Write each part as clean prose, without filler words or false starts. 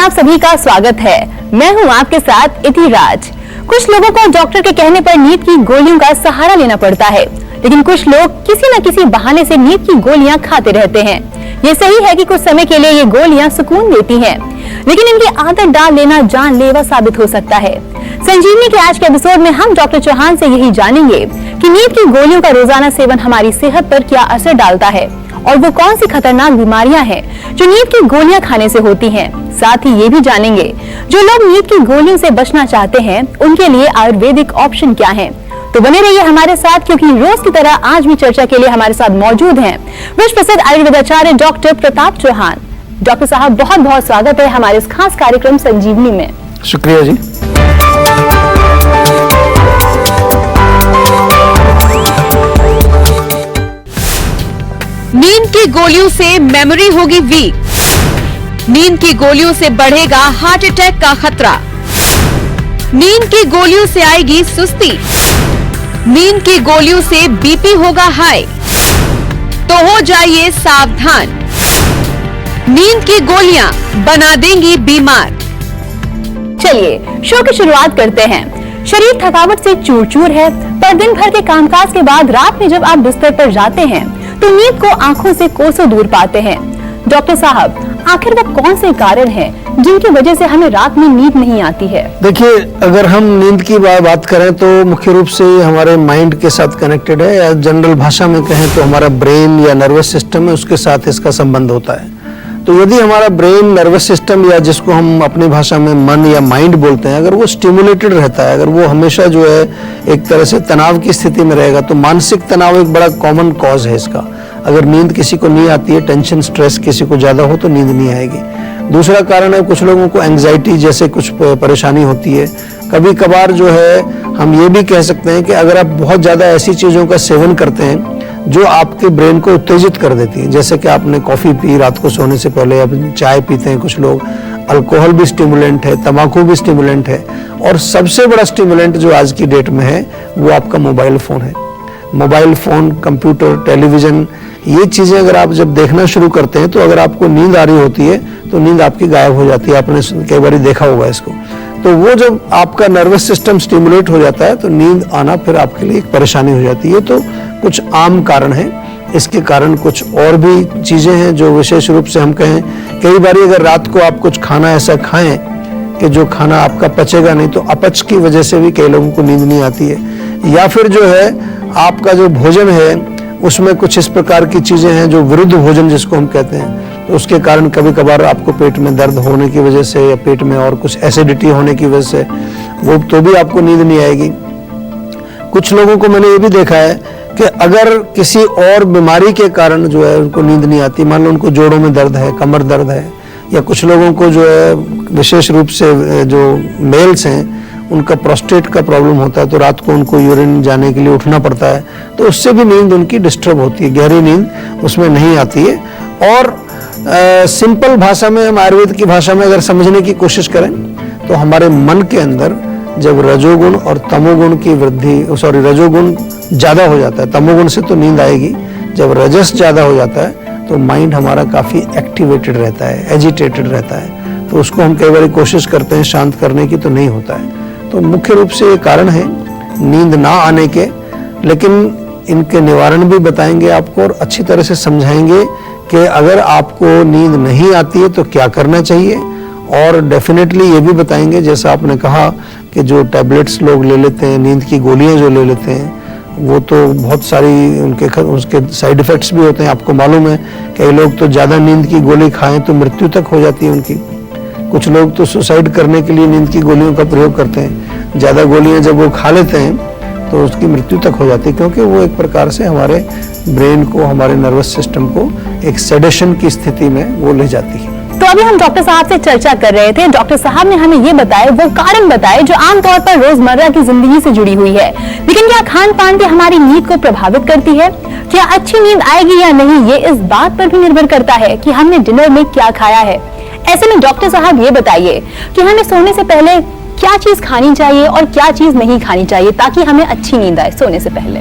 आप सभी का स्वागत है। मैं हूं आपके साथ इति राज। कुछ लोगों को डॉक्टर के कहने पर नींद की गोलियों का सहारा लेना पड़ता है, लेकिन कुछ लोग किसी न किसी बहाने से नींद की गोलियां खाते रहते हैं। ये सही है कि कुछ समय के लिए ये गोलियां सुकून देती हैं, लेकिन इनकी आदत डाल लेना जानलेवा साबित हो सकता है। संजीवनी के आज के एपिसोड में हम डॉक्टर चौहान से यही जानेंगे कि नींद की गोलियों का रोजाना सेवन हमारी सेहत पर क्या असर डालता है और वो कौन सी खतरनाक बीमारियां हैं जो नींद की गोलियां खाने से होती हैं। साथ ही ये भी जानेंगे जो लोग नींद की गोलियों से बचना चाहते हैं उनके लिए आयुर्वेदिक ऑप्शन क्या हैं। तो बने रहिए हमारे साथ, क्योंकि रोज की तरह आज भी चर्चा के लिए हमारे साथ मौजूद हैं विश्व प्रसिद्ध आयुर्वेदाचार्य डॉक्टर प्रताप चौहान। डॉक्टर साहब, बहुत बहुत स्वागत है हमारे इस खास कार्यक्रम संजीवनी में। शुक्रिया जी। नींद की गोलियों से मेमोरी होगी वीक, नींद की गोलियों से बढ़ेगा हार्ट अटैक का खतरा, नींद की गोलियों से आएगी सुस्ती, नींद की गोलियों से बीपी होगा हाई, तो हो जाइए सावधान, नींद की गोलियां बना देंगी बीमार। चलिए शो की शुरुआत करते हैं। शरीर थकावट से चूर चूर है, पर दिन भर के कामकाज के बाद रात में जब आप बिस्तर पर जाते हैं तो नींद को आंखों से कोसों दूर पाते हैं। डॉक्टर साहब, आखिर वो कौन से कारण हैं जिनकी वजह से हमें रात में नींद नहीं आती है? देखिए, अगर हम नींद की बात करें तो मुख्य रूप से हमारे माइंड के साथ कनेक्टेड है, या जनरल भाषा में कहें तो हमारा ब्रेन या नर्वस सिस्टम है, उसके साथ इसका संबंध होता है। तो यदि हमारा ब्रेन, नर्वस सिस्टम, या जिसको हम अपनी भाषा में मन या माइंड बोलते हैं, अगर वो स्टिमुलेटेड रहता है, अगर वो हमेशा जो है एक तरह से तनाव की स्थिति में रहेगा, तो मानसिक तनाव एक बड़ा कॉमन कॉज है इसका। अगर नींद किसी को नहीं आती है, टेंशन स्ट्रेस किसी को ज्यादा हो तो नींद नहीं आएगी। दूसरा कारण है, कुछ लोगों को एंजाइटी जैसे कुछ परेशानी होती है। कभी कभार जो है हम ये भी कह सकते हैं कि अगर आप बहुत ज्यादा ऐसी चीजों का सेवन करते हैं जो आपके ब्रेन को उत्तेजित कर देती है, जैसे कि आपने कॉफी पी रात को सोने से पहले, या चाय पीते हैं कुछ लोग, अल्कोहल भी स्टिमुलेंट है, तंबाकू भी स्टिमुलेंट है, और सबसे बड़ा स्टिमुलेंट जो आज की डेट में है वो आपका मोबाइल फोन है। मोबाइल फोन, कंप्यूटर, टेलीविजन, ये चीजें अगर आप जब देखना शुरू करते हैं तो अगर आपको नींद आ रही होती है तो नींद आपकी गायब हो जाती है। आपने कई बार देखा होगा इसको। तो वो जब आपका नर्वस सिस्टम स्टिमुलेट हो जाता है तो नींद आना फिर आपके लिए एक परेशानी हो जाती है। तो कुछ आम कारण है। इसके कारण कुछ और भी चीजें हैं जो विशेष रूप से हम कहें, कई बार अगर रात को आप कुछ खाना ऐसा खाएं कि जो खाना आपका पचेगा नहीं, तो अपच की वजह से भी कई लोगों को नींद नहीं आती है। या फिर जो है आपका जो भोजन है उसमें कुछ इस प्रकार की चीजें हैं जो विरुद्ध भोजन जिसको हम कहते हैं, तो उसके कारण कभी कभार आपको पेट में दर्द होने की वजह से, या पेट में और कुछ एसिडिटी होने की वजह से वो तो भी आपको नींद नहीं आएगी। कुछ लोगों को मैंने ये भी देखा है कि अगर किसी और बीमारी के कारण जो है उनको नींद नहीं आती, मान लो उनको जोड़ों में दर्द है, कमर दर्द है, या कुछ लोगों को जो है विशेष रूप से जो मेल्स हैं उनका प्रोस्टेट का प्रॉब्लम होता है, तो रात को उनको यूरिन जाने के लिए उठना पड़ता है, तो उससे भी नींद उनकी डिस्टर्ब होती है, गहरी नींद उसमें नहीं आती है। और सिंपल भाषा में, हम आयुर्वेद की भाषा में अगर समझने की कोशिश करें तो हमारे मन के अंदर जब रजोगुण और तमोगुण की वृद्धि, रजोगुण ज्यादा हो जाता है, तमोगुण से तो नींद आएगी, जब रजस ज्यादा हो जाता है तो माइंड हमारा काफी एक्टिवेटेड रहता है, एजिटेटेड रहता है, तो उसको हम कई बार कोशिश करते हैं शांत करने की, तो नहीं होता है। तो मुख्य रूप से ये कारण है नींद ना आने के, लेकिन इनके निवारण भी बताएंगे आपको और अच्छी तरह से समझाएंगे कि अगर आपको नींद नहीं आती है तो क्या करना चाहिए। और डेफिनेटली ये भी बताएंगे, जैसा आपने कहा कि जो टैबलेट्स लोग ले लेते हैं, नींद की गोलियां जो ले लेते हैं, वो तो बहुत सारी उसके साइड इफेक्ट्स भी होते हैं। आपको मालूम है कई लोग तो ज्यादा नींद की गोली खाएं तो मृत्यु तक हो जाती है उनकी। कुछ लोग तो सुसाइड करने के लिए नींद की गोलियों का प्रयोग करते हैं। ज्यादा गोलियां जब वो खा लेते हैं तो उसकी मृत्यु तक हो जाती है, क्योंकि वो एक प्रकार से हमारे ब्रेन को, हमारे नर्वस सिस्टम को एक सेडेशन की स्थिति में वो ले जाती है। तो अभी हम डॉक्टर साहब से चर्चा कर रहे थे। डॉक्टर साहब ने हमें ये बताया, वो कारण बताए जो आमतौर पर रोजमर्रा की जिंदगी से जुड़ी हुई है। लेकिन क्या खान पान भी हमारी नींद को प्रभावित करती है? क्या अच्छी नींद आएगी या नहीं, ये इस बात पर भी निर्भर करता है कि हमने डिनर में क्या खाया है। ऐसे में डॉक्टर साहब ये बताइए कि हमें सोने से पहले क्या चीज खानी चाहिए और क्या चीज नहीं खानी चाहिए ताकि हमें अच्छी नींद आए सोने से पहले।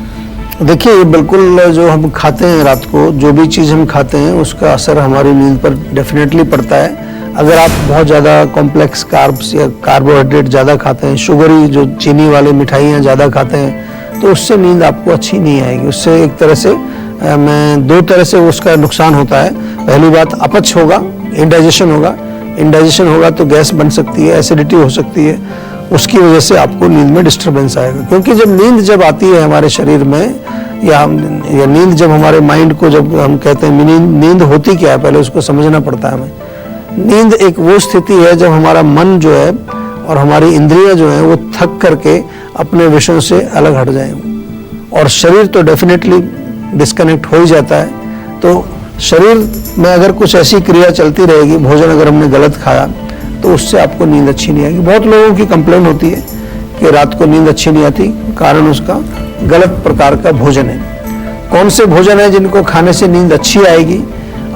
देखिए, बिल्कुल जो हम खाते हैं रात को, जो भी चीज़ हम खाते हैं उसका असर हमारी नींद पर डेफिनेटली पड़ता है। अगर आप बहुत ज़्यादा कॉम्प्लेक्स कार्ब्स या कार्बोहाइड्रेट ज़्यादा खाते हैं, शुगरी जो चीनी वाली मिठाइयाँ ज़्यादा खाते हैं, तो उससे नींद आपको अच्छी नहीं आएगी। उससे एक तरह से दो तरह से उसका नुकसान होता है। पहली बात, अपच होगा, इंडाइजेशन होगा। इंडाइजेशन होगा तो गैस बन सकती है, एसिडिटी हो सकती है, उसकी वजह से आपको नींद में डिस्टर्बेंस आएगा। क्योंकि जब आती है हमारे शरीर में या नींद जब हमारे माइंड को, जब हम कहते हैं नींद होती क्या है, पहले उसको समझना पड़ता है हमें। नींद एक वो स्थिति है जब हमारा मन जो है और हमारी इंद्रियां जो है वो थक करके अपने विषयों से अलग हट जाए, और शरीर तो डेफिनेटली डिस्कनेक्ट हो ही जाता है। तो शरीर में अगर कुछ ऐसी क्रिया चलती रहेगी, भोजन अगर हमने गलत खाया तो उससे आपको नींद अच्छी नहीं आएगी। बहुत लोगों की कंप्लेंट होती है कि रात को नींद अच्छी नहीं आती, कारण उसका गलत प्रकार का भोजन है। कौन से भोजन है जिनको खाने से नींद अच्छी आएगी?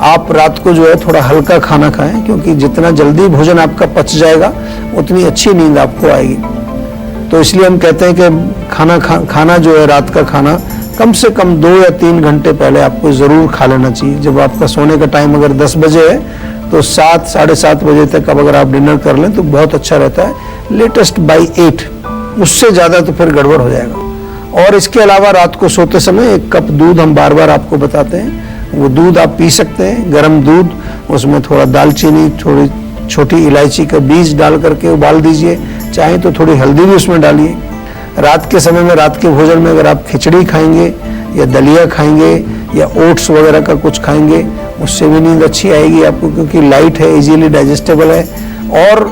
आप रात को जो है थोड़ा हल्का खाना खाएं, क्योंकि जितना जल्दी भोजन आपका पच जाएगा उतनी अच्छी नींद आपको आएगी। तो इसलिए हम कहते हैं कि खाना जो है, रात का खाना कम से कम 2 या 3 घंटे पहले आपको जरूर खा लेना चाहिए। जब आपका सोने का टाइम अगर 10 बजे है तो 7, साढ़े 7 बजे तक अब अगर आप डिनर कर लें तो बहुत अच्छा रहता है। लेटेस्ट बाय 8, उससे ज़्यादा तो फिर गड़बड़ हो जाएगा। और इसके अलावा रात को सोते समय 1 कप दूध हम बार बार आपको बताते हैं, वो दूध आप पी सकते हैं, गर्म दूध, उसमें थोड़ा दालचीनी, थोड़ी छोटी इलायची का बीज डाल करके उबाल दीजिए, चाहे तो थोड़ी हल्दी भी उसमें डालिए। रात के समय में, रात के भोजन में अगर आप खिचड़ी खाएंगे या दलिया खाएंगे या ओट्स वगैरह का कुछ खाएंगे, उससे भी नींद अच्छी आएगी आपको, क्योंकि लाइट है, इजीली डाइजेस्टेबल है। और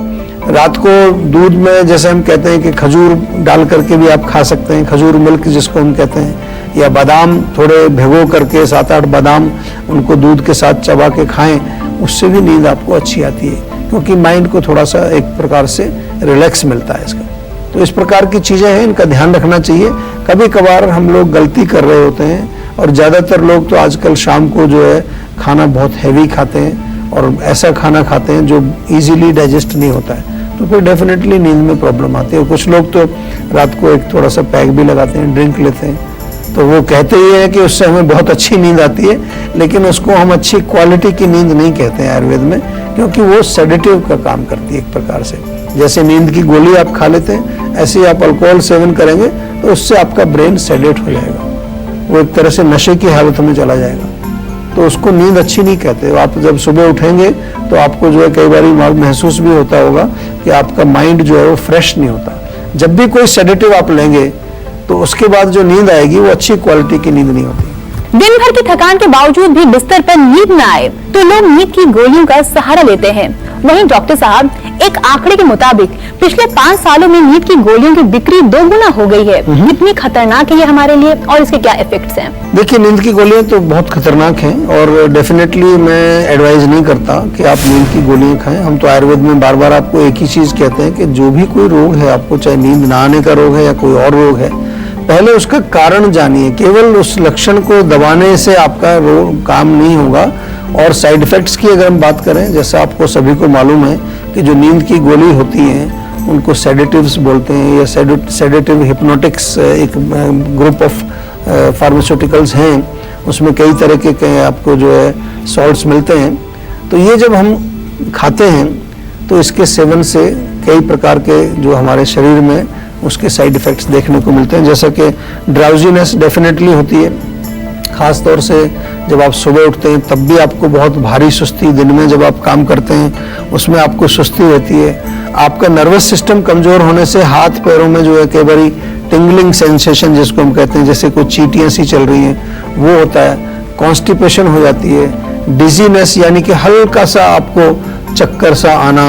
रात को दूध में जैसे हम कहते हैं कि खजूर डाल करके भी आप खा सकते हैं, खजूर मिल्क जिसको हम कहते हैं, या बादाम थोड़े भिगो करके 7-8 बादाम उनको दूध के साथ चबा के खाएं, उससे भी नींद आपको अच्छी आती है, क्योंकि माइंड को थोड़ा सा एक प्रकार से रिलैक्स मिलता है इसका। तो इस प्रकार की चीज़ें हैं, इनका ध्यान रखना चाहिए। कभी कभार हम लोग गलती कर रहे होते हैं, और ज़्यादातर लोग तो आजकल शाम को जो है खाना बहुत हैवी खाते हैं और ऐसा खाना खाते हैं जो इजीली डाइजेस्ट नहीं होता है, तो फिर डेफिनेटली नींद में प्रॉब्लम आती है। और कुछ लोग तो रात को एक थोड़ा सा पैक भी लगाते हैं, ड्रिंक लेते हैं, तो वो कहते ही हैं कि उससे हमें बहुत अच्छी नींद आती है, लेकिन उसको हम अच्छी क्वालिटी की नींद नहीं कहते हैं आयुर्वेद में, क्योंकि वो सेडेटिव का काम करती है एक प्रकार से। जैसे नींद की गोली आप खा लेते हैं, ऐसे ही आप अल्कोहल सेवन करेंगे तो उससे आपका ब्रेन सेडेट हो जाएगा, वो एक तरह से नशे की हालत में चला जाएगा, तो उसको नींद अच्छी नहीं कहते। आप जब सुबह उठेंगे तो आपको जो है कई बार महसूस भी होता होगा कि आपका माइंड जो है वो फ्रेश नहीं होता। जब भी कोई सेडेटिव आप लेंगे तो उसके बाद जो नींद आएगी वो अच्छी क्वालिटी की नींद नहीं होती। दिन भर की थकान के बावजूद भी बिस्तर पर नींद न आए तो लोग नींद की गोलियों का सहारा लेते हैं। वहीं डॉक्टर साहब, एक आंकड़े के मुताबिक पिछले 5 सालों में नींद की गोलियों की बिक्री 2 गुना हो गई है। कितनी खतरनाक है ये हमारे लिए और इसके क्या इफेक्ट्स हैं? देखिए, नींद की गोलियां तो बहुत खतरनाक हैं, और डेफिनेटली मैं एडवाइज नहीं करता कि आप नींद की गोलियां खाएं। हम तो आयुर्वेद में बार बार आपको एक ही चीज कहते हैं कि जो भी कोई रोग है आपको, चाहे नींद ना आने का रोग है या कोई और रोग है, पहले उसका कारण जानिए। केवल उस लक्षण को दबाने से आपका रोग काम नहीं होगा। और साइड इफेक्ट्स की अगर हम बात करें, जैसा आपको सभी को मालूम है कि जो नींद की गोली होती हैं उनको सेडेटिव्स बोलते हैं, या सेडेटिव हिप्नोटिक्स एक ग्रुप ऑफ फार्मास्यूटिकल्स हैं, उसमें कई तरह के आपको जो है सॉल्ट्स मिलते हैं। तो ये जब हम खाते हैं तो इसके सेवन से कई प्रकार के जो हमारे शरीर में उसके साइड इफेक्ट्स देखने को मिलते हैं, जैसा कि ड्राउजीनेस डेफिनेटली होती है, खास तौर से जब आप सुबह उठते हैं तब भी आपको बहुत भारी सुस्ती, दिन में जब आप काम करते हैं उसमें आपको सुस्ती रहती है। आपका नर्वस सिस्टम कमजोर होने से हाथ पैरों में जो है कई बारी टिंगलिंग सेंसेशन जिसको हम कहते हैं, जैसे कोई चींटियां सी चल रही हैं, वो होता है। कॉन्स्टिपेशन हो जाती है, डिजीनेस यानी कि हल्का सा आपको चक्कर सा आना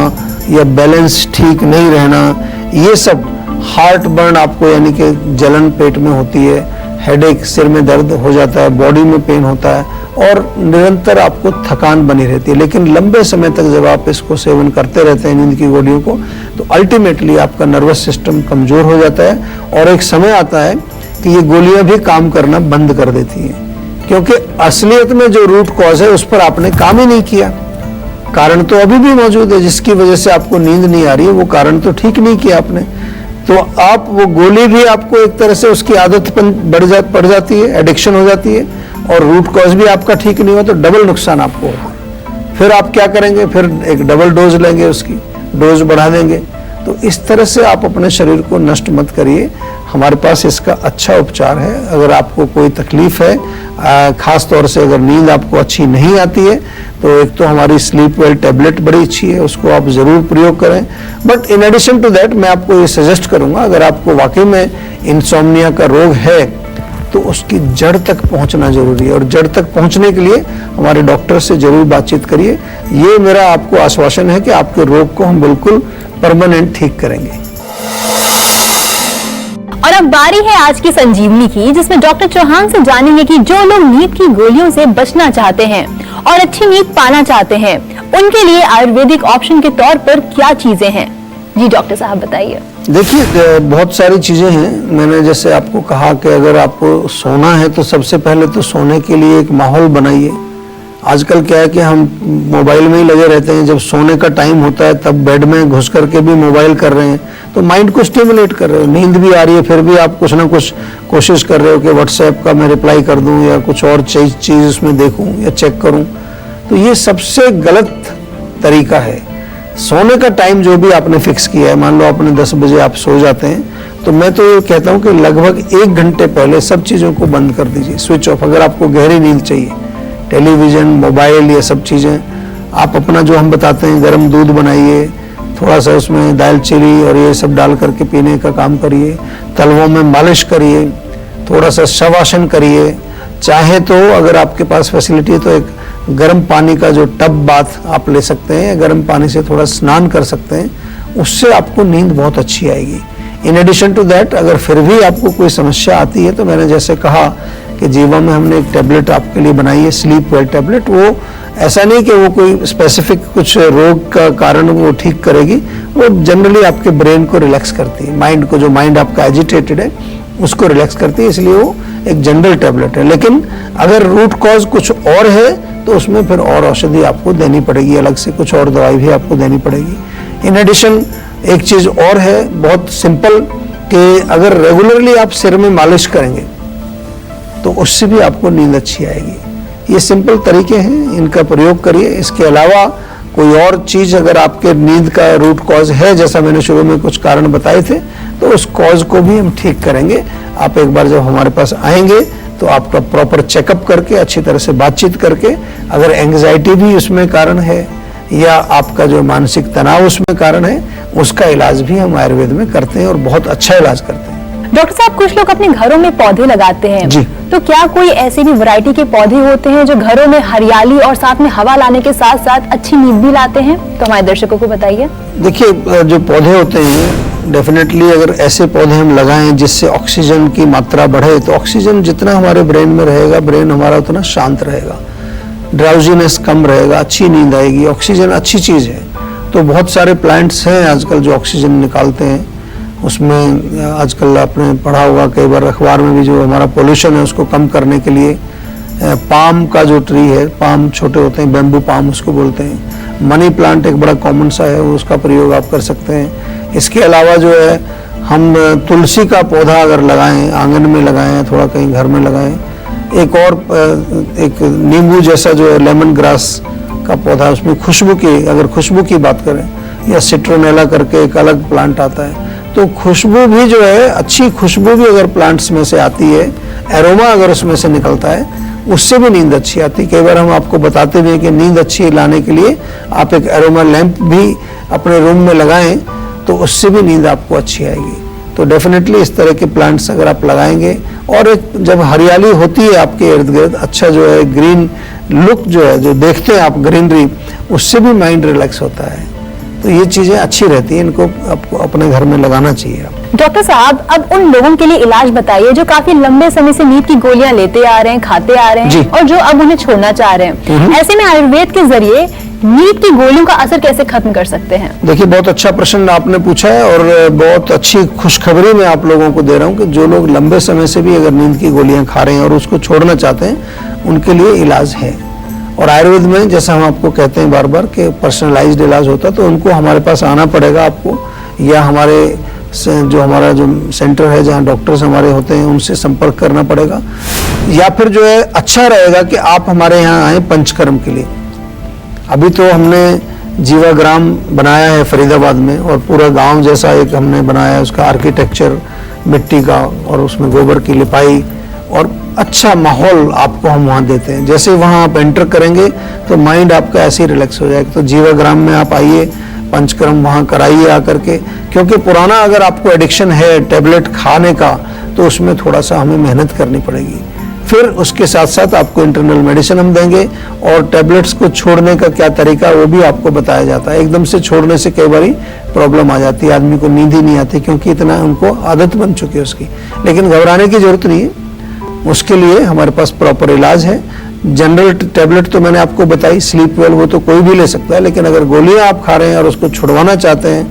या बैलेंस ठीक नहीं रहना, ये सब, हार्ट बर्न आपको यानी कि जलन पेट में होती है, हेडेक, सिर में दर्द हो जाता है, बॉडी में पेन होता है, और निरंतर आपको थकान बनी रहती है। लेकिन लंबे समय तक जब आप इसको सेवन करते रहते हैं नींद की गोलियों को, तो अल्टीमेटली आपका नर्वस सिस्टम कमजोर हो जाता है, और एक समय आता है कि ये गोलियां भी काम करना बंद कर देती हैं, क्योंकि असलियत में जो रूट कॉज है उस पर आपने काम ही नहीं किया। कारण तो अभी भी मौजूद है, जिसकी वजह से आपको नींद नहीं आ रही है, वो कारण तो ठीक नहीं किया आपने। तो आप वो गोली भी आपको एक तरह से उसकी आदत पड़ जाती है, एडिक्शन हो जाती है, और रूट कॉज भी आपका ठीक नहीं हुआ तो डबल नुकसान आपको होगा। फिर आप क्या करेंगे, फिर एक डबल डोज लेंगे, उसकी डोज बढ़ा देंगे। तो इस तरह से आप अपने शरीर को नष्ट मत करिए। हमारे पास इसका अच्छा उपचार है। अगर आपको कोई तकलीफ है, खास तौर से अगर नींद आपको अच्छी नहीं आती है, तो एक तो हमारी स्लीप वेल टैबलेट बड़ी अच्छी है, उसको आप ज़रूर प्रयोग करें। But in addition to that मैं आपको ये सजेस्ट करूंगा, अगर आपको वाकई में इंसोम्निया का रोग है तो उसकी जड़ तक पहुंचना जरूरी है, और जड़ तक पहुंचने के लिए हमारे डॉक्टर से जरूर बातचीत करिए। ये मेरा आपको आश्वासन है कि आपके रोग को हम बिल्कुल परमानेंट ठीक करेंगे। और अब बारी है आज की संजीवनी की, जिसमें डॉक्टर चौहान से जानेंगे कि जो लोग नींद की गोलियों से बचना चाहते हैं और अच्छी नींद पाना चाहते हैं, उनके लिए आयुर्वेदिक ऑप्शन के तौर पर क्या चीजें हैं। जी डॉक्टर साहब बताइए। देखिए, बहुत सारी चीजें हैं। मैंने जैसे आपको कहा कि अगर आपको सोना है तो सबसे पहले तो सोने के लिए एक माहौल बनाइए। आजकल क्या है कि हम मोबाइल में ही लगे रहते हैं, जब सोने का टाइम होता है तब बेड में घुस करके भी मोबाइल कर रहे हैं, तो माइंड को स्टिमुलेट कर रहे हो। नींद भी आ रही है, फिर भी आप कुछ ना कुछ कोशिश कर रहे हो कि व्हाट्सएप का मैं रिप्लाई कर दूं या कुछ और चीज उसमें देखूं या चेक करूं। तो ये सबसे गलत तरीका है। सोने का टाइम जो भी आपने फिक्स किया है, मान लो आपने 10 बजे आप सो जाते हैं, तो मैं तो ये कहता हूं कि लगभग 1 घंटे पहले सब चीज़ों को बंद कर दीजिए, स्विच ऑफ। अगर आपको गहरी नींद चाहिए, टेलीविज़न, मोबाइल, ये सब चीज़ें आप अपना जो हम बताते हैं गर्म दूध बनाइए, थोड़ा सा उसमें दालचीनी और ये सब डाल करके पीने का काम करिए, तलवों में मालिश करिए, थोड़ा सा शवासन करिए। चाहे तो अगर आपके पास फैसिलिटी है तो एक गर्म पानी का जो टब बाथ आप ले सकते हैं, गर्म पानी से थोड़ा स्नान कर सकते हैं, उससे आपको नींद बहुत अच्छी आएगी। इन एडिशन टू दैट, अगर फिर भी आपको कोई समस्या आती है तो मैंने जैसे कहा कि जीवा में हमने एक टैबलेट आपके लिए बनाई है, स्लीप वेल टैबलेट। वो ऐसा नहीं कि वो कोई स्पेसिफिक कुछ रोग का कारण वो ठीक करेगी, वो जनरली आपके ब्रेन को रिलैक्स करती है, माइंड को, जो माइंड आपका एजिटेटेड है उसको रिलैक्स करती है, इसलिए वो एक जनरल टैबलेट है। लेकिन अगर रूट कॉज कुछ और है तो उसमें फिर और औषधि आपको देनी पड़ेगी, अलग से कुछ और दवाई भी आपको देनी पड़ेगी। इन एडिशन एक चीज़ और है, बहुत सिंपल, कि अगर रेगुलरली आप सिर में मालिश करेंगे तो उससे भी आपको नींद अच्छी आएगी। ये सिंपल तरीके हैं, इनका प्रयोग करिए। इसके अलावा कोई और चीज़ अगर आपके नींद का रूट कॉज है, जैसा मैंने शुरू में कुछ कारण बताए थे, तो उस कॉज को भी हम ठीक करेंगे। आप एक बार जब हमारे पास आएंगे तो आपका प्रॉपर चेकअप करके, अच्छी तरह से बातचीत करके, अगर एंग्जाइटी भी उसमें कारण है या आपका जो मानसिक तनाव उसमें कारण है, उसका इलाज भी हम आयुर्वेद में करते हैं और बहुत अच्छा इलाज करते हैं। डॉक्टर साहब, कुछ लोग अपने घरों में पौधे लगाते हैं जी। तो क्या कोई ऐसी भी वैरायटी के पौधे होते हैं जो घरों में हरियाली और साथ में हवा लाने के साथ साथ अच्छी नींद भी लाते हैं? तो हमारे दर्शकों को बताइए। देखिए, जो पौधे होते हैं, डेफिनेटली अगर ऐसे पौधे हम लगाएं जिससे ऑक्सीजन की मात्रा बढ़े, तो ऑक्सीजन जितना हमारे ब्रेन में रहेगा, ब्रेन हमारा उतना शांत रहेगा, ड्राउजीनेस कम रहेगा, अच्छी नींद आएगी। ऑक्सीजन अच्छी चीज़ है, तो बहुत सारे प्लांट्स हैं आजकल जो ऑक्सीजन निकालते हैं। उसमें आजकल आपने पढ़ा होगा कई बार अखबार में भी, जो हमारा पोल्यूशन है उसको कम करने के लिए पाम का जो ट्री है, पाम छोटे होते हैं, बैम्बू पाम उसको बोलते हैं। मनी प्लांट एक बड़ा कॉमन सा है, उसका प्रयोग आप कर सकते हैं। इसके अलावा जो है, हम तुलसी का पौधा अगर लगाएं, आंगन में लगाएं, थोड़ा कहीं घर में लगाएं। एक और एक नींबू जैसा जो है लेमन ग्रास का पौधा, उसमें खुशबू की, अगर खुशबू की बात करें, या सिट्रोनेला करके एक अलग प्लांट आता है, तो खुशबू भी जो है, अच्छी खुशबू भी अगर प्लांट्स में से आती है, एरोमा अगर उसमें से निकलता है, उससे भी नींद अच्छी आती है। कई बार हम आपको बताते भी हैं कि नींद अच्छी लाने के लिए आप एक एरोमा लैंप भी अपने रूम में लगाएं, तो उससे भी नींद आपको अच्छी आएगी। तो डेफिनेटली इस तरह के प्लांट्स अगर आप लगाएंगे, और एक जब हरियाली होती है आपके इर्द गिर्द, अच्छा जो है ग्रीन लुक जो है, जो देखते हैं आप ग्रीनरी, उससे भी माइंड रिलैक्स होता है। तो ये चीजें अच्छी रहती हैं, इनको आपको अपने घर में लगाना चाहिए। डॉक्टर साहब, अब उन लोगों के लिए इलाज बताइए जो काफी लंबे समय से नींद की गोलियां लेते आ रहे हैं, खाते आ रहे हैं, और जो अब उन्हें छोड़ना चाह रहे हैं। ऐसे में आयुर्वेद के जरिए नींद की गोलियों का असर कैसे खत्म कर सकते हैं? देखिए, बहुत अच्छा प्रश्न आपने पूछा है, और बहुत अच्छी खुशखबरी मैं आप लोगों को दे रहा हूँ कि जो लोग लंबे समय से भी अगर नींद की गोलियां खा रहे हैं और उसको छोड़ना चाहते हैं, उनके लिए इलाज है। और आयुर्वेद में, जैसा हम आपको कहते हैं बार बार कि पर्सनलाइज्ड इलाज होता है, तो उनको हमारे पास आना पड़ेगा आपको, या हमारा जो सेंटर है जहाँ डॉक्टर्स हमारे होते हैं उनसे संपर्क करना पड़ेगा, या फिर जो है अच्छा रहेगा कि आप हमारे यहाँ आए पंचकर्म के लिए। अभी तो हमने जीवाग्राम बनाया है फरीदाबाद में, और पूरा गांव जैसा एक हमने बनाया है, उसका आर्किटेक्चर मिट्टी का और उसमें गोबर की लिपाई और अच्छा माहौल आपको हम वहाँ देते हैं। जैसे वहाँ आप एंटर करेंगे तो माइंड आपका ऐसे ही रिलैक्स हो जाएगा। तो जीवाग्राम में आप आइए, पंचकर्म वहाँ कराइए आकर के, क्योंकि पुराना अगर आपको एडिक्शन है टैबलेट खाने का तो उसमें थोड़ा सा हमें मेहनत करनी पड़ेगी। फिर उसके साथ साथ आपको इंटरनल मेडिसिन हम देंगे, और टैबलेट्स को छोड़ने का क्या तरीका वो भी आपको बताया जाता है। एकदम से छोड़ने से कई बार प्रॉब्लम आ जाती है, आदमी को नींद ही नहीं आती क्योंकि इतना उनको आदत बन चुकी है उसकी। लेकिन घबराने की जरूरत नहीं है, उसके लिए हमारे पास प्रॉपर इलाज है। जनरल टैबलेट तो मैंने आपको बताई, स्लीप वेल, वो तो कोई भी ले सकता है, लेकिन अगर गोलियां आप खा रहे हैं और उसको छुड़वाना चाहते हैं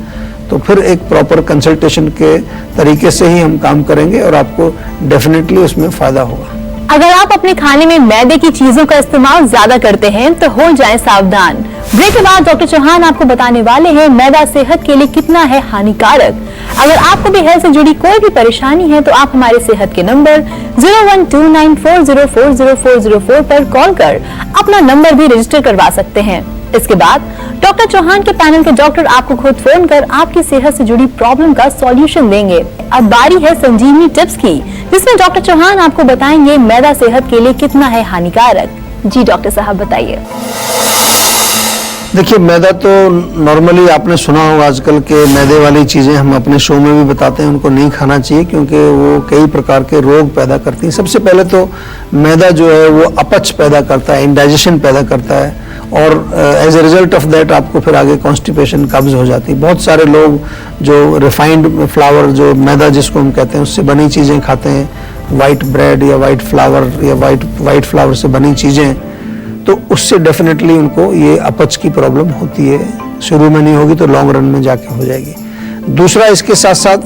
तो फिर एक प्रॉपर कंसल्टेशन के तरीके से ही हम काम करेंगे और आपको डेफिनेटली उसमें फायदा होगा। अगर आप अपने खाने में मैदे की चीजों का इस्तेमाल ज्यादा करते हैं तो हो जाएं सावधान। ब्रेक के बाद डॉक्टर चौहान आपको बताने वाले हैं मैदा सेहत के लिए कितना है हानिकारक। अगर आपको भी हेल्थ से जुड़ी कोई भी परेशानी है तो आप हमारे सेहत के नंबर 0129404004 पर कॉल कर अपना नंबर भी रजिस्टर करवा सकते हैं। इसके बाद डॉक्टर चौहान के पैनल के डॉक्टर आपको खुद फोन कर आपकी सेहत से जुड़ी प्रॉब्लम का सॉल्यूशन देंगे। अब बारी है संजीवनी टिप्स की, जिसमें डॉक्टर चौहान आपको बताएंगे मैदा सेहत के लिए कितना है हानिकारक। जी डॉक्टर साहब बताइए। देखिए, मैदा तो नॉर्मली आपने सुना होगा, आजकल के मैदे वाली चीज़ें हम अपने शो में भी बताते हैं, उनको नहीं खाना चाहिए क्योंकि वो कई प्रकार के रोग पैदा करती हैं। सबसे पहले तो मैदा जो है वो अपच पैदा करता है, इंडाइजेशन पैदा करता है, और as a result of that आपको फिर आगे कॉन्स्टिपेशन, कब्ज हो जाती है। बहुत सारे लोग जो रिफाइंड फ्लावर, जो मैदा जिसको हम कहते हैं, उससे बनी चीज़ें खाते हैं, वाइट ब्रेड या वाइट फ्लावर या वाइट फ्लावर से बनी चीज़ें, तो उससे डेफिनेटली उनको ये अपच की प्रॉब्लम होती है। शुरू में नहीं होगी तो लॉन्ग रन में जाके हो जाएगी। दूसरा, इसके साथ साथ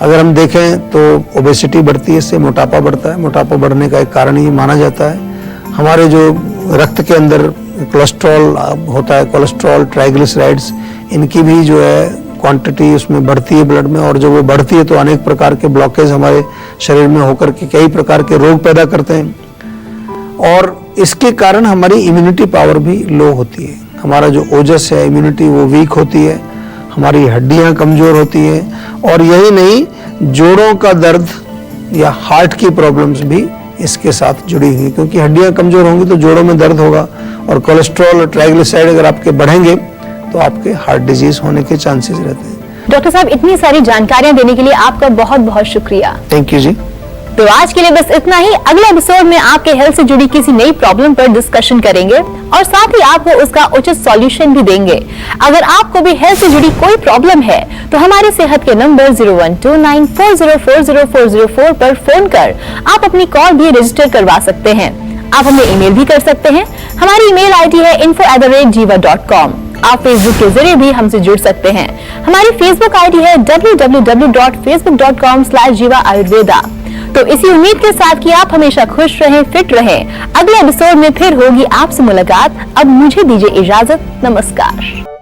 अगर हम देखें तो ओबेसिटी बढ़ती है, इससे मोटापा बढ़ता है। मोटापा बढ़ने का एक कारण ये माना जाता है हमारे जो रक्त के अंदर कोलेस्ट्रॉल होता है, कोलेस्ट्रॉल, ट्राइग्लिसराइड्स, इनकी भी जो है क्वांटिटी उसमें बढ़ती है ब्लड में, और जब वो बढ़ती है तो अनेक प्रकार के ब्लॉकेज हमारे शरीर में होकर के कई प्रकार के रोग पैदा करते हैं, और इसके कारण हमारी इम्यूनिटी पावर भी लो होती है। हमारा जो ओजस है, इम्यूनिटी, वो वीक होती है, हमारी हड्डियां कमजोर होती हैं, और यही नहीं, जोड़ों का दर्द या हार्ट की प्रॉब्लम्स भी इसके साथ जुड़ी हुई, क्योंकि हड्डियां कमजोर होंगी तो जोड़ों में दर्द होगा, और कोलेस्ट्रॉल और ट्राइग्लिसराइड अगर आपके बढ़ेंगे तो आपके हार्ट डिजीज होने के चांसेस रहते हैं। डॉक्टर साहब, इतनी सारी जानकारियां देने के लिए आपका बहुत बहुत शुक्रिया। थैंक यू जी। तो आज के लिए बस इतना ही। अगले एपिसोड में आपके हेल्थ से जुड़ी किसी नई प्रॉब्लम पर डिस्कशन करेंगे और साथ ही आपको उसका उचित सॉल्यूशन भी देंगे। अगर आपको भी हेल्थ से जुड़ी कोई प्रॉब्लम है तो हमारे सेहत के नंबर 0129404004 पर फोन कर आप अपनी कॉल भी रजिस्टर करवा सकते हैं। आप हमें ईमेल भी कर सकते हैं। हमारी ईमेल आईडी है info@jiva.com। आप फेसबुक के जरिए भी हमसे जुड़ सकते हैं। हमारी फेसबुक आईडी है www.facebook.com/jiva ayurveda। तो इसी उम्मीद के साथ कि आप हमेशा खुश रहें, फिट रहें। अगले एपिसोड में फिर होगी आपसे मुलाकात। अब मुझे दीजिए इजाजत। नमस्कार।